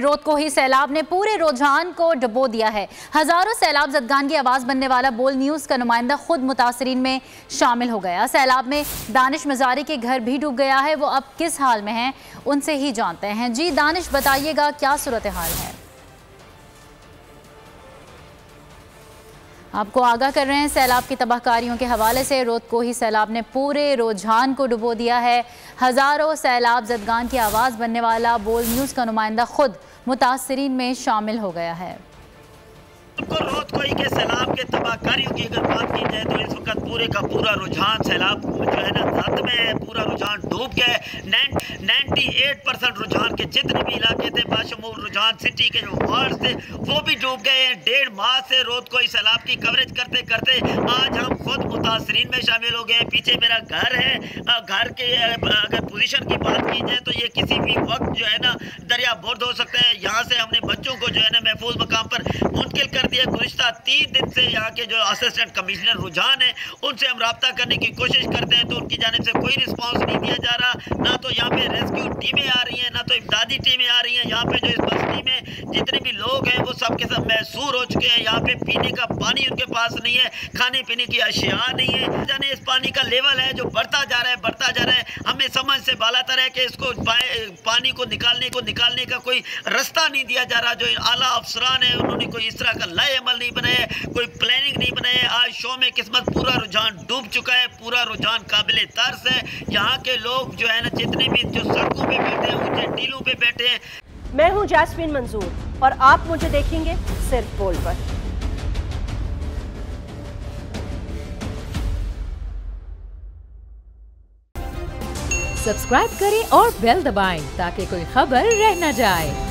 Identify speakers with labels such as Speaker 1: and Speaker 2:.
Speaker 1: रोतकोही सैलाब ने पूरे रुझान को डुबो दिया है। हजारों सैलाब ज़दगान की आवाज़ बनने वाला बोल न्यूज़ का नुमाइंदा खुद मुतासरीन में शामिल हो गया। सैलाब में दानिश मजारी के घर भी डूब गया है। वो अब किस हाल में हैं, उनसे ही जानते हैं। जी दानिश, बताइएगा क्या सूरत हाल है? आपको आगाह कर रहे हैं सैलाब की तबाहकारियों के हवाले से। रोतकोही सैलाब ने पूरे रुझान को डुबो दिया है। हज़ारों सैलाब ज़दगान की आवाज़ बनने वाला बोल न्यूज़ का नुमाइंदा खुद मुतासरीन में शामिल हो गया है।
Speaker 2: रोतकोही के सैलाब के तबाहकारियों की अगर बात की जाए तो इस वक्त पूरे का पूरा रुझान सैलाब जो है ना जद में है, पूरा रुझान डूब गया है। 98% रुझान के जितने भी इलाके थे बाशमूल रुझान सिटी के जो वार्ड थे वो भी डूब गए हैं। 1.5 माह से रोतकोही सैलाब की कवरेज करते करते आज हम खुद मुतासरीन में शामिल हो गए हैं। पीछे मेरा घर है, घर के अगर पोजीशन की बात की जाए तो ये किसी भी वक्त जो है ना दरिया बुर्द हो सकता है। यहाँ से हमने बच्चों को जो है ना महफूज मकाम पर मुंतकिल कर दिया। गुज़िश्ता 3 दिन से यहाँ के जो असिस्टेंट कमिश्नर रुझान है उनसे हम रब्ता करने की कोशिश करते हैं तो उनकी जानिब से कोई रिस्पॉन्स नहीं दिया जा रहा। ना तो यहाँ पे रेस्क्यू टीमें आ रही हैं, ना तो इमदादी टीमें आ रही हैं। यहाँ पे जो इस बस्ती में जितने भी लोग हैं वो सब के सब महसूर हो चुके हैं। यहाँ पे पीने का पानी उनके पास नहीं है, खाने पीने की अशिया नहीं है। जाने इस पानी का लेवल है जो बढ़ता जा रहा है। हमें समझ से बालातर है कि इसको पानी को निकालने का कोई रास्ता नहीं दिया जा रहा। जो आला अफसरान है उन्होंने कोई इस तरह का लाए अमल नहीं बनाया, कोई प्लानिंग नहीं बनाया। आज शो में किस्मत पूरा रुझान डूब चुका है, पूरा रुझान काबिले तर्स है। यहाँ के लोग जो है ना जितने भी जो सड़कों पे बैठे हैं, ऊंचे टीलों पे बैठे हैं।
Speaker 3: मैं हूँ जैस्मीन मंजूर और आप मुझे देखेंगे सिर्फ बोल पर।
Speaker 4: सब्सक्राइब करें और बेल दबाएं ताकि कोई खबर रह न जाए।